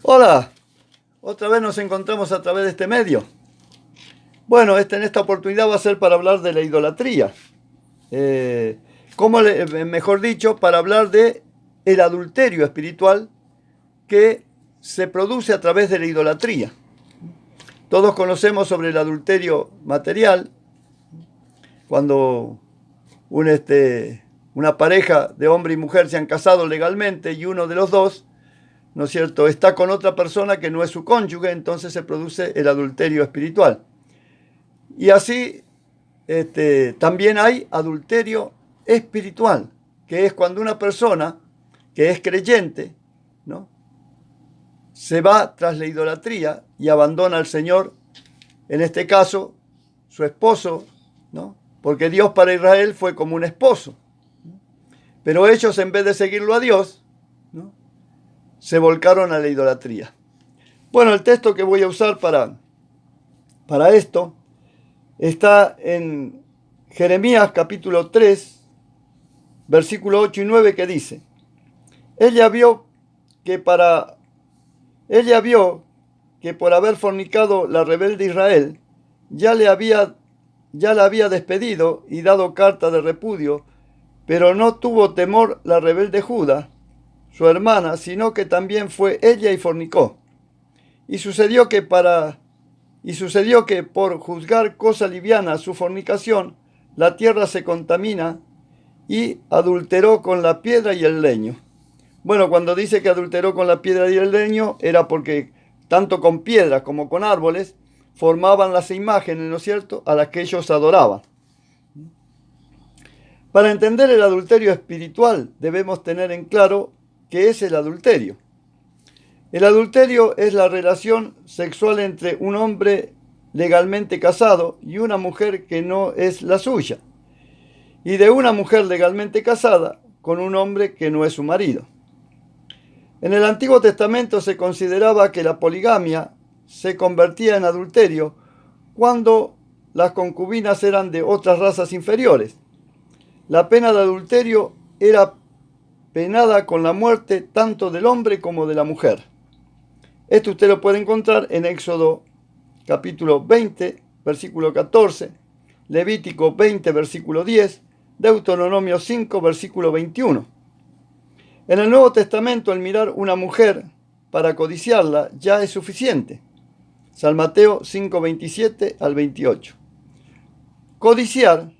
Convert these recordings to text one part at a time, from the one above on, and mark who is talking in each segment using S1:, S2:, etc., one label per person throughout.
S1: Hola, otra vez nos encontramos a través de este medio. Bueno, en esta oportunidad va a ser para hablar de la idolatría. Mejor dicho, para hablar de el adulterio espiritual que se produce a través de la idolatría. Todos conocemos sobre el adulterio material, cuando una pareja de hombre y mujer se han casado legalmente y uno de los dos, ¿no es cierto?, está con otra persona que no es su cónyuge, entonces se produce el adulterio espiritual. Y así también hay adulterio espiritual, que es cuando una persona que es creyente, ¿no?, se va tras la idolatría y abandona al Señor, en este caso, su esposo, ¿no?, porque Dios para Israel fue como un esposo. Pero ellos, en vez de seguirlo a Dios, ¿no?, se volcaron a la idolatría. Bueno, el texto que voy a usar para esto está en Jeremías capítulo 3, versículo 8 y 9, que dice: Ella vio que por haber fornicado la rebelde Israel, ya la había despedido y dado carta de repudio, pero no tuvo temor la rebelde Judá, su hermana, sino que también fue ella y fornicó. Y sucedió que por juzgar cosa liviana su fornicación, la tierra se contamina y adulteró con la piedra y el leño. Bueno, cuando dice que adulteró con la piedra y el leño, era porque tanto con piedras como con árboles formaban las imágenes, ¿no es cierto?, a las que ellos adoraban. Para entender el adulterio espiritual, debemos tener en claro qué es el adulterio. El adulterio es la relación sexual entre un hombre legalmente casado y una mujer que no es la suya, y de una mujer legalmente casada con un hombre que no es su marido. En el Antiguo Testamento se consideraba que la poligamia se convertía en adulterio cuando las concubinas eran de otras razas inferiores. La pena de adulterio era penada con la muerte tanto del hombre como de la mujer. Esto usted lo puede encontrar en Éxodo capítulo 20, versículo 14, Levítico 20, versículo 10, Deuteronomio 5, versículo 21. En el Nuevo Testamento, el mirar una mujer para codiciarla ya es suficiente. San Mateo 5, 27 al 28. Codiciar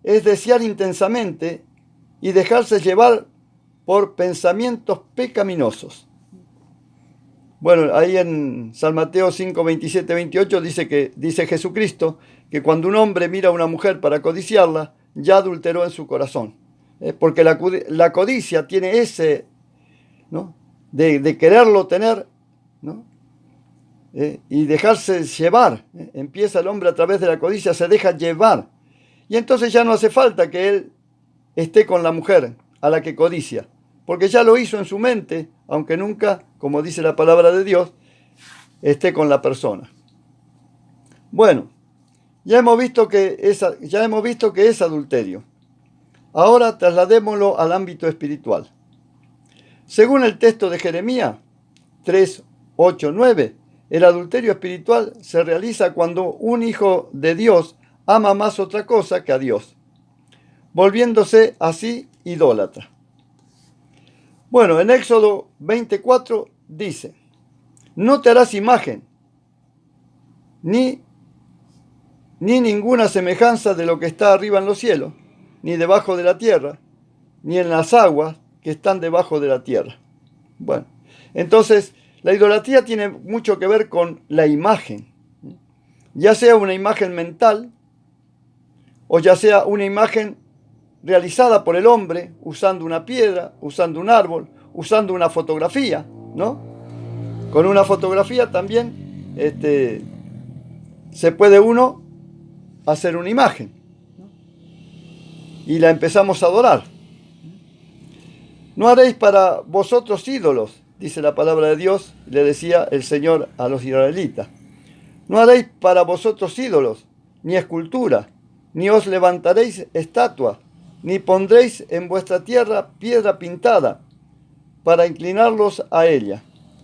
S1: es desear intensamente y dejarse llevar por pensamientos pecaminosos. Bueno, ahí en San Mateo 5, 27, 28 dice Jesucristo que cuando un hombre mira a una mujer para codiciarla, ya adulteró en su corazón. Porque la codicia tiene ese, ¿no?, de quererlo tener, ¿no?, y dejarse llevar. Empieza el hombre a través de la codicia, se deja llevar. Y entonces ya no hace falta que él esté con la mujer a la que codicia, porque ya lo hizo en su mente, aunque nunca, como dice la palabra de Dios, esté con la persona. Bueno, ya hemos visto que es adulterio. Ahora trasladémoslo al ámbito espiritual. Según el texto de Jeremías 3, 8, 9, el adulterio espiritual se realiza cuando un hijo de Dios ama más otra cosa que a Dios, volviéndose así idólatra. Bueno, en Éxodo 24 dice: No te harás imagen, ni ninguna semejanza de lo que está arriba en los cielos, ni debajo de la tierra, ni en las aguas que están debajo de la tierra. Bueno, entonces la idolatría tiene mucho que ver con la imagen, ya sea una imagen mental o ya sea una imagen realizada por el hombre usando una piedra, usando un árbol, usando una fotografía, ¿no? Con una fotografía también se puede uno hacer una imagen, ¿no?, y la empezamos a adorar. No haréis para vosotros ídolos, dice la palabra de Dios, le decía el Señor a los israelitas. No haréis para vosotros ídolos, ni escultura, ni os levantaréis estatua, ni pondréis en vuestra tierra piedra pintada, para inclinarlos a ella.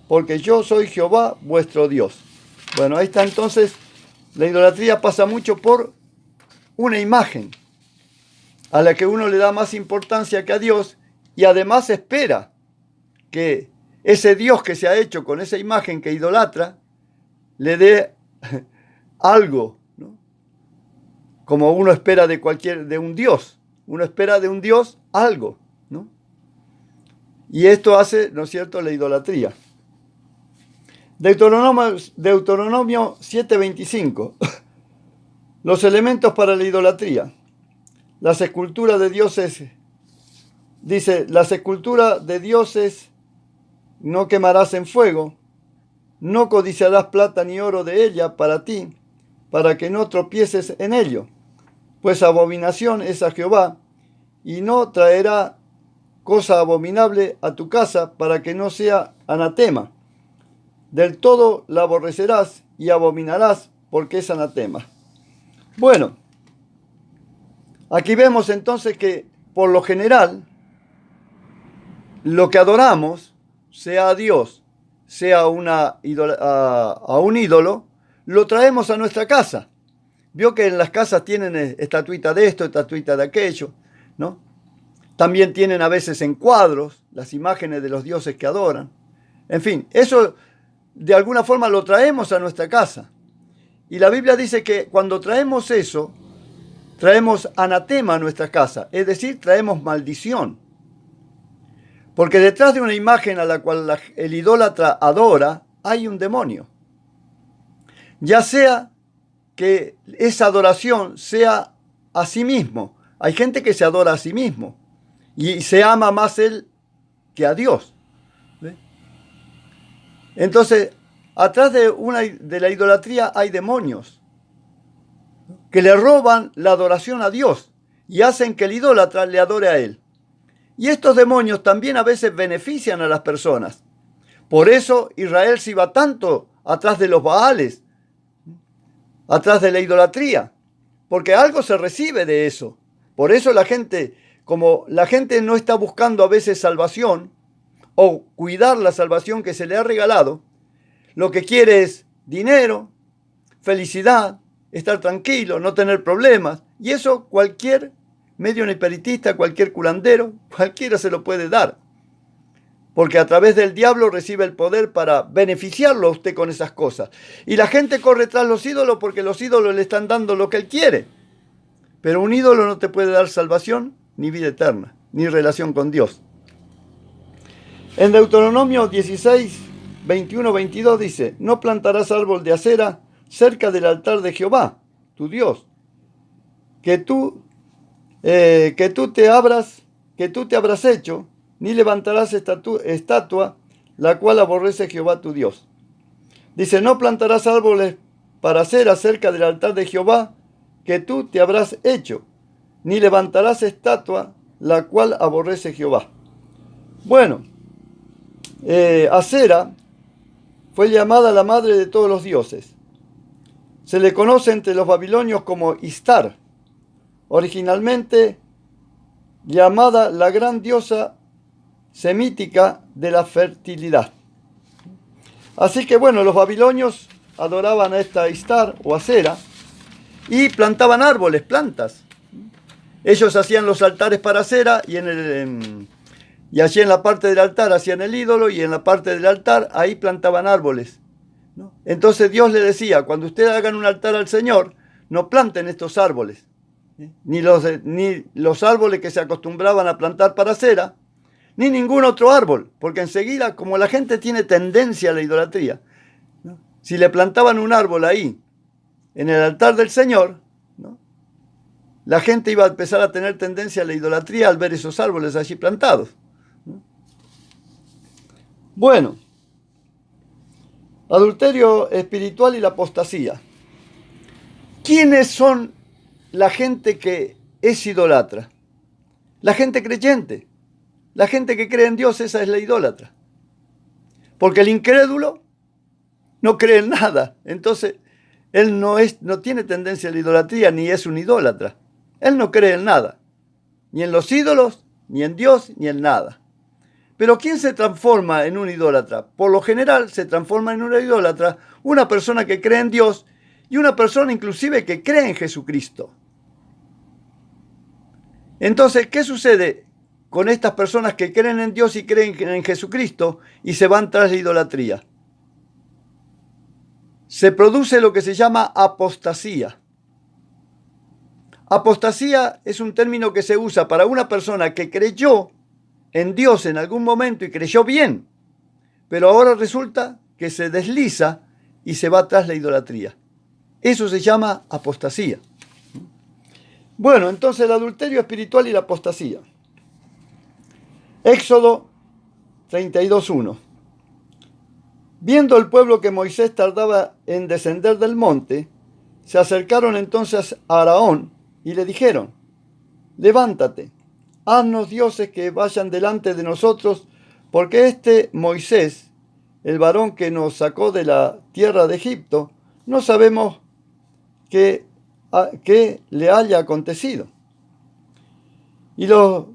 S1: porque yo soy Jehová vuestro Dios. Bueno, ahí está entonces, la idolatría pasa mucho por una imagen a la que uno le da más importancia que a Dios y además espera que ese Dios que se ha hecho con esa imagen que idolatra le dé algo, ¿no? Como uno espera de un Dios. Uno espera de un Dios algo, ¿no? Y esto hace, ¿no es cierto?, la idolatría. Deuteronomio 7:25. Los elementos para la idolatría. Las esculturas de dioses. Dice, las esculturas de dioses no quemarás en fuego. No codiciarás plata ni oro de ella para ti, para que no tropieces en ello. Pues abominación es a Jehová, y no traerá cosa abominable a tu casa, para que no sea anatema. Del todo la aborrecerás y abominarás, porque es anatema. Bueno, aquí vemos entonces que, por lo general, lo que adoramos, sea a Dios, sea a un ídolo, lo traemos a nuestra casa. Vio que en las casas tienen estatuita de esto, estatuita de aquello, ¿no? También tienen a veces en cuadros las imágenes de los dioses que adoran. En fin, eso de alguna forma lo traemos a nuestra casa. Y la Biblia dice que cuando traemos eso, traemos anatema a nuestra casa, es decir, traemos maldición. Porque detrás de una imagen a la cual el idólatra adora, hay un demonio. Ya sea que esa adoración sea a sí mismo. Hay gente que se adora a sí mismo y se ama más él que a Dios. ¿Ve? Entonces, atrás de la idolatría hay demonios que le roban la adoración a Dios y hacen que el idólatra le adore a él. Y estos demonios también a veces benefician a las personas. Por eso Israel se iba tanto atrás de los Baales, atrás de la idolatría, porque algo se recibe de eso. Por eso la gente, como la gente no está buscando a veces salvación o cuidar la salvación que se le ha regalado, lo que quiere es dinero, felicidad, estar tranquilo, no tener problemas. Y eso cualquier medio espiritista, cualquier curandero, cualquiera se lo puede dar. Porque a través del diablo recibe el poder para beneficiarlo a usted con esas cosas. Y la gente corre tras los ídolos porque los ídolos le están dando lo que él quiere. Pero un ídolo no te puede dar salvación, ni vida eterna, ni relación con Dios. En Deuteronomio 16, 21, 22 dice, no plantarás árbol de acera cerca del altar de Jehová, tu Dios, que tú te habrás hecho, ni levantarás estatua, la cual aborrece Jehová tu Dios. Dice, no plantarás árboles para acera cerca del altar de Jehová, que tú te habrás hecho, ni levantarás estatua, la cual aborrece Jehová. Bueno, Acera fue llamada la madre de todos los dioses. Se le conoce entre los babilonios como Istar, originalmente llamada la gran diosa semítica de la fertilidad. Así que bueno, los babilonios adoraban a esta Istar o Acera y plantaban árboles, plantas. Ellos hacían los altares para Acera y allí en la parte del altar hacían el ídolo y en la parte del altar ahí plantaban árboles, ¿no? Entonces Dios le decía, cuando ustedes hagan un altar al Señor, no planten estos árboles, ni los árboles que se acostumbraban a plantar para Acera, ni ningún otro árbol, porque enseguida, como la gente tiene tendencia a la idolatría, ¿no? Si le plantaban un árbol ahí, en el altar del Señor, ¿no? La gente iba a empezar a tener tendencia a la idolatría al ver esos árboles allí plantados, ¿no? Bueno, adulterio espiritual y la apostasía. ¿Quiénes son la gente que es idólatra? La gente creyente. La gente que cree en Dios, esa es la idólatra. Porque el incrédulo no cree en nada. Entonces, él no tiene tendencia a la idolatría, ni es un idólatra. Él no cree en nada. Ni en los ídolos, ni en Dios, ni en nada. Pero ¿quién se transforma en un idólatra? Por lo general se transforma en una idólatra una persona que cree en Dios y una persona inclusive que cree en Jesucristo. Entonces, ¿qué sucede con estas personas que creen en Dios y creen en Jesucristo y se van tras la idolatría? Se produce lo que se llama apostasía. Apostasía es un término que se usa para una persona que creyó en Dios en algún momento y creyó bien, pero ahora resulta que se desliza y se va tras la idolatría. Eso se llama apostasía. Bueno, entonces el adulterio espiritual y la apostasía. Éxodo 32:1. Viendo el pueblo que Moisés tardaba en descender del monte, se acercaron entonces a Aarón y le dijeron: levántate, haznos dioses que vayan delante de nosotros, porque este Moisés, el varón que nos sacó de la tierra de Egipto, no sabemos qué le haya acontecido. Y los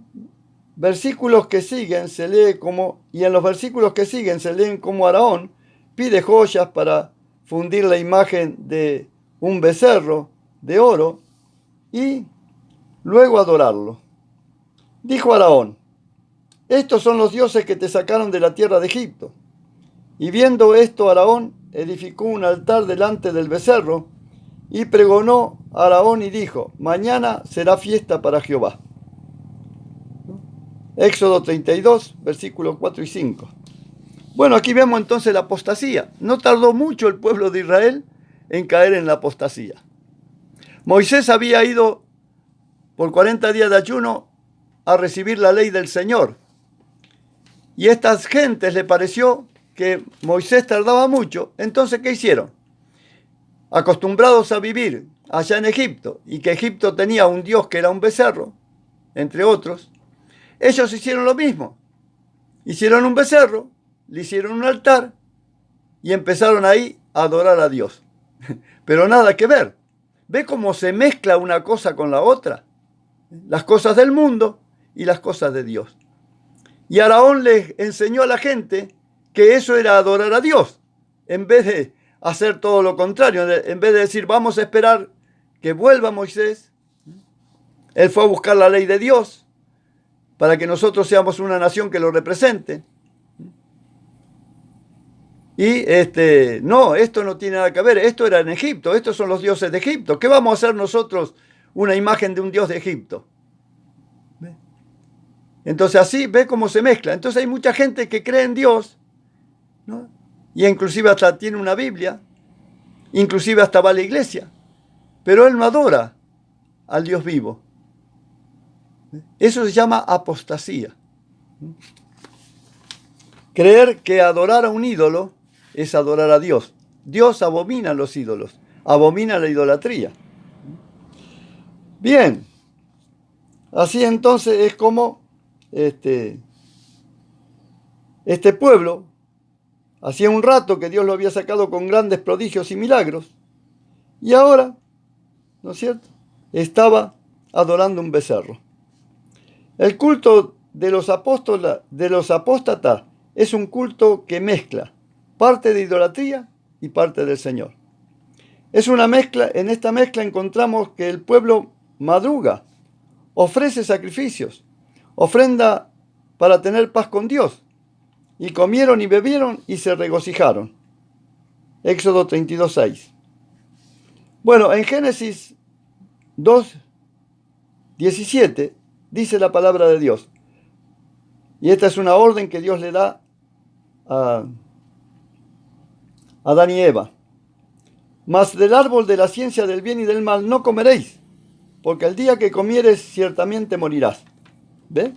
S1: versículos que siguen se lee como, y en los versículos que siguen se leen como Aarón pide joyas para fundir la imagen de un becerro de oro y luego adorarlo. Dijo Aarón: estos son los dioses que te sacaron de la tierra de Egipto. Y viendo esto, Aarón edificó un altar delante del becerro y pregonó a Aarón y dijo: mañana será fiesta para Jehová. Éxodo 32, versículos 4 y 5. Bueno, aquí vemos entonces la apostasía. No tardó mucho el pueblo de Israel en caer en la apostasía. Moisés había ido por 40 días de ayuno a recibir la ley del Señor. Y a estas gentes le pareció que Moisés tardaba mucho. Entonces, ¿qué hicieron? Acostumbrados a vivir allá en Egipto y que Egipto tenía un dios que era un becerro, entre otros, ellos hicieron lo mismo. Hicieron un becerro, le hicieron un altar y empezaron ahí a adorar a Dios. Pero nada que ver. ¿Ve cómo se mezcla una cosa con la otra? Las cosas del mundo y las cosas de Dios. Y Aarón les enseñó a la gente que eso era adorar a Dios, en vez de hacer todo lo contrario, en vez de decir vamos a esperar que vuelva Moisés. Él fue a buscar la ley de Dios para que nosotros seamos una nación que lo represente. Y no, esto no tiene nada que ver, esto era en Egipto, estos son los dioses de Egipto. ¿Qué vamos a hacer nosotros una imagen de un dios de Egipto? ¿Ve? Entonces así ve cómo se mezcla. Entonces hay mucha gente que cree en Dios, ¿no? Y inclusive hasta tiene una Biblia, inclusive hasta va a la iglesia, pero él no adora al Dios vivo. Eso se llama apostasía. Creer que adorar a un ídolo es adorar a Dios. Dios abomina los ídolos, abomina la idolatría. Bien, así entonces es como este pueblo, hacía un rato que Dios lo había sacado con grandes prodigios y milagros, y ahora, ¿no es cierto?, estaba adorando un becerro. El culto de los apóstatas es un culto que mezcla parte de idolatría y parte del Señor. Es una mezcla. En esta mezcla encontramos que el pueblo madruga, ofrece sacrificios, ofrenda para tener paz con Dios, y comieron y bebieron y se regocijaron. Éxodo 32:6. Bueno, en Génesis 2:17 dice la palabra de Dios, y esta es una orden que Dios le da a Adán y Eva: mas del árbol de la ciencia del bien y del mal no comeréis, porque el día que comieres ciertamente morirás. ¿Ve?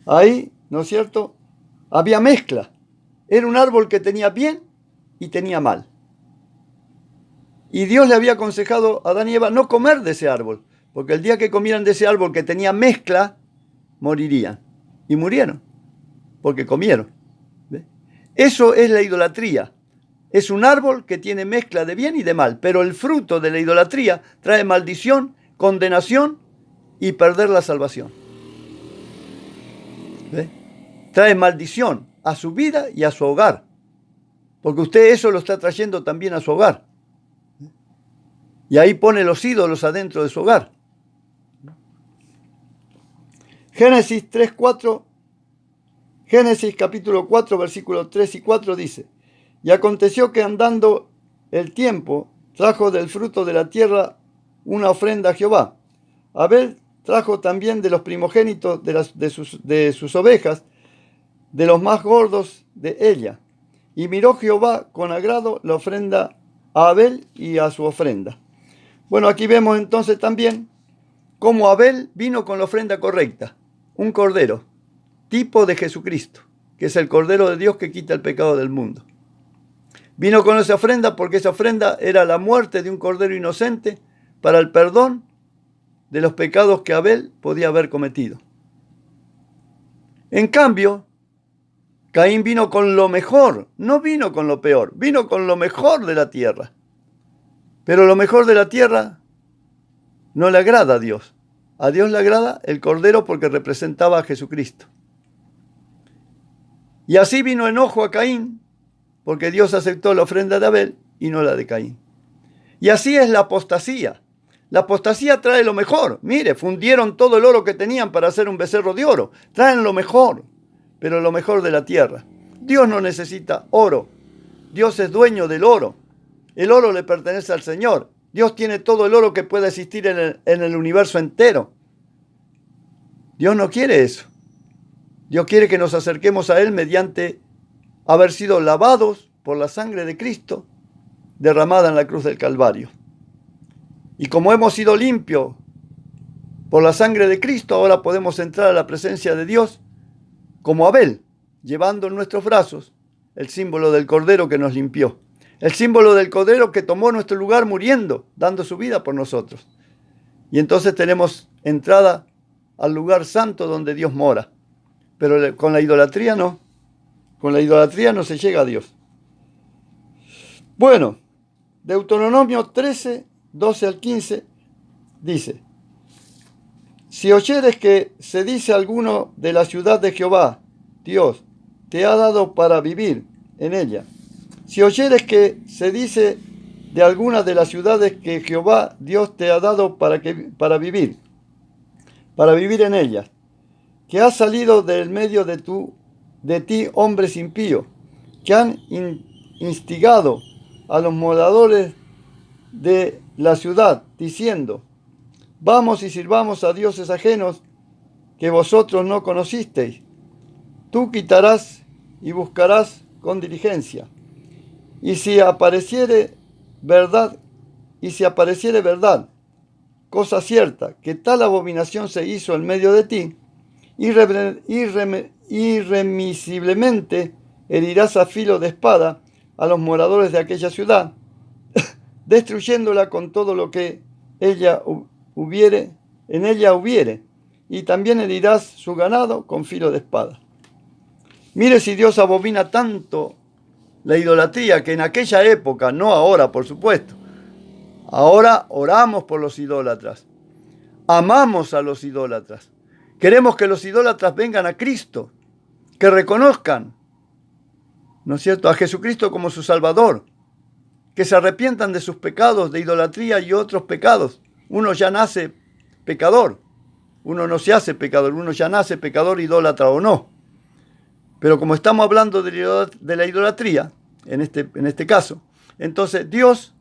S1: Ahí, ¿no es cierto?, había mezcla. Era un árbol que tenía bien y tenía mal. Y Dios le había aconsejado a Adán y Eva no comer de ese árbol, porque el día que comieran de ese árbol que tenía mezcla, morirían. Y murieron, porque comieron. ¿Ve? Eso es la idolatría. Es un árbol que tiene mezcla de bien y de mal, pero el fruto de la idolatría trae maldición, condenación y perder la salvación. ¿Ve? Trae maldición a su vida y a su hogar. Porque usted eso lo está trayendo también a su hogar. Y ahí pone los ídolos adentro de su hogar. Génesis 3:4, Génesis capítulo 4, versículos 3 y 4 dice: Y aconteció que andando el tiempo, trajo del fruto de la tierra una ofrenda a Jehová. Abel trajo también de los primogénitos de sus ovejas, de los más gordos de ella. Y miró Jehová con agrado la ofrenda a Abel y a su ofrenda. Bueno, aquí vemos entonces también cómo Abel vino con la ofrenda correcta, un cordero, tipo de Jesucristo, que es el Cordero de Dios que quita el pecado del mundo. Vino con esa ofrenda porque esa ofrenda era la muerte de un cordero inocente para el perdón de los pecados que Abel podía haber cometido. En cambio, Caín vino con lo mejor, no vino con lo peor, vino con lo mejor de la tierra. Pero lo mejor de la tierra no le agrada a Dios. A Dios le agrada el cordero porque representaba a Jesucristo. Y así vino enojo a Caín, porque Dios aceptó la ofrenda de Abel y no la de Caín. Y así es la apostasía. La apostasía trae lo mejor. Mire, fundieron todo el oro que tenían para hacer un becerro de oro. Traen lo mejor, pero lo mejor de la tierra. Dios no necesita oro. Dios es dueño del oro. El oro le pertenece al Señor. Dios tiene todo el oro que pueda existir en el universo entero. Dios no quiere eso. Dios quiere que nos acerquemos a Él mediante haber sido lavados por la sangre de Cristo derramada en la cruz del Calvario. Y como hemos sido limpios por la sangre de Cristo, ahora podemos entrar a la presencia de Dios como Abel, llevando en nuestros brazos el símbolo del Cordero que nos limpió. El símbolo del Cordero que tomó nuestro lugar muriendo, dando su vida por nosotros. Y entonces tenemos entrada al lugar santo donde Dios mora. Pero con la idolatría no. Con la idolatría no se llega a Dios. Bueno, Deuteronomio 13, 12 al 15 dice: Si oyeres que se dice alguno de la ciudad de Jehová, Dios, te ha dado para vivir en ella. Si oyeres que se dice de alguna de las ciudades que Jehová Dios te ha dado para vivir en ellas, que ha salido del medio de ti hombres impíos, que han instigado a los moradores de la ciudad, diciendo: Vamos y sirvamos a dioses ajenos que vosotros no conocisteis. Tú quitarás y buscarás con diligencia. Y si apareciere verdad, cosa cierta, que tal abominación se hizo en medio de ti, irremisiblemente herirás a filo de espada a los moradores de aquella ciudad, destruyéndola con todo lo que en ella hubiere, y también herirás su ganado con filo de espada. Mire si Dios abomina tanto la idolatría, que en aquella época, no ahora por supuesto, ahora oramos por los idólatras, amamos a los idólatras, queremos que los idólatras vengan a Cristo, que reconozcan, ¿no es cierto?, a Jesucristo como su Salvador, que se arrepientan de sus pecados de idolatría y otros pecados. Uno ya nace pecador, uno no se hace pecador, uno ya nace pecador, idólatra o no. Pero como estamos hablando de la idolatría, en este caso, entonces Dios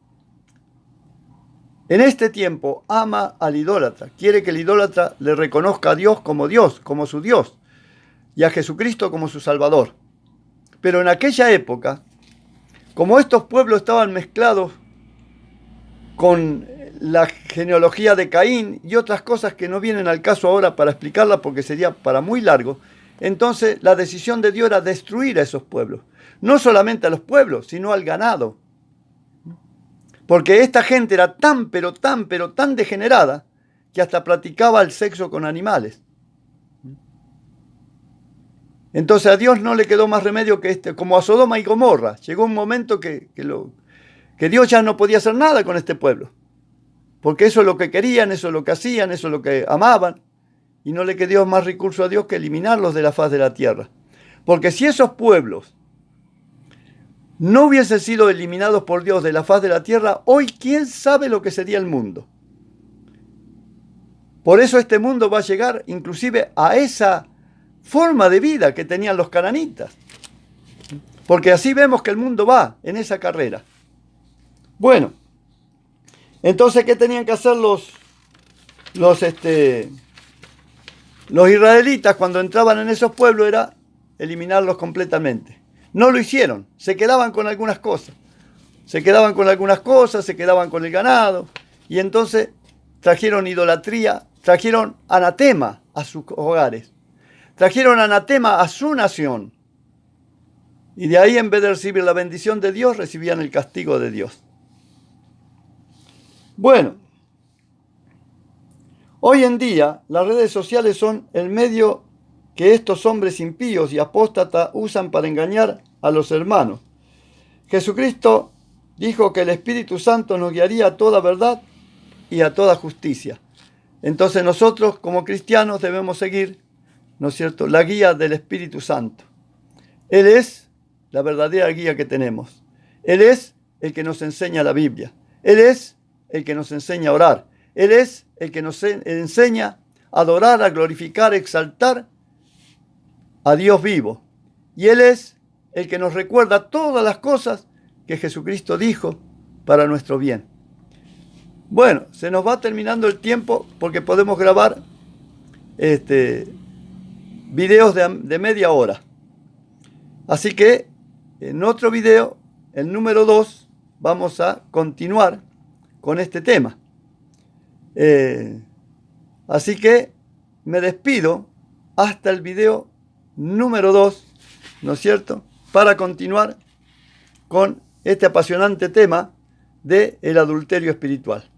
S1: en este tiempo ama al idólatra, quiere que el idólatra le reconozca a Dios, como su Dios, y a Jesucristo como su Salvador. Pero en aquella época, como estos pueblos estaban mezclados con la genealogía de Caín y otras cosas que no vienen al caso ahora para explicarlas porque sería para muy largo, entonces la decisión de Dios era destruir a esos pueblos. No solamente a los pueblos, sino al ganado. Porque esta gente era tan degenerada que hasta practicaba el sexo con animales. Entonces a Dios no le quedó más remedio que como a Sodoma y Gomorra. Llegó un momento que Dios ya no podía hacer nada con este pueblo. Porque eso es lo que querían, eso es lo que hacían, eso es lo que amaban. y no le quedó más recurso a Dios que eliminarlos de la faz de la tierra. Porque si esos pueblos no hubiesen sido eliminados por Dios de la faz de la tierra, hoy quién sabe lo que sería el mundo. Por eso este mundo va a llegar inclusive a esa forma de vida que tenían los cananitas. Porque así vemos que el mundo va en esa carrera. Bueno, entonces, ¿qué tenían que hacer los israelitas cuando entraban en esos pueblos? Era eliminarlos completamente. No lo hicieron, se quedaban con algunas cosas. Se quedaban con el ganado. Y entonces trajeron idolatría, trajeron anatema a sus hogares. Trajeron anatema a su nación. Y de ahí, en vez de recibir la bendición de Dios, recibían el castigo de Dios. Bueno, hoy en día las redes sociales son el medio que estos hombres impíos y apóstatas usan para engañar a los hermanos. Jesucristo dijo que el Espíritu Santo nos guiaría a toda verdad y a toda justicia. Entonces nosotros como cristianos debemos seguir, ¿no es cierto?, la guía del Espíritu Santo. Él es la verdadera guía que tenemos. Él es el que nos enseña la Biblia. Él es el que nos enseña a orar. Él es el que nos enseña a adorar, a glorificar, a exaltar a Dios vivo. Y Él es el que nos recuerda todas las cosas que Jesucristo dijo para nuestro bien. Bueno, se nos va terminando el tiempo porque podemos grabar videos de media hora. Así que en otro video, el número 2, vamos a continuar con este tema. Así que me despido hasta el video número 2, ¿no es cierto?, para continuar con este apasionante tema del adulterio espiritual.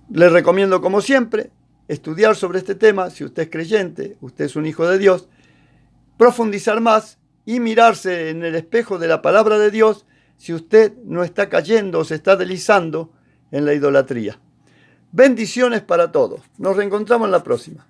S1: Les recomiendo, como siempre, estudiar sobre este tema. Si usted es creyente, usted es un hijo de Dios, profundizar más y mirarse en el espejo de la palabra de Dios si usted no está cayendo o se está deslizando en la idolatría. Bendiciones para todos. Nos reencontramos en la próxima.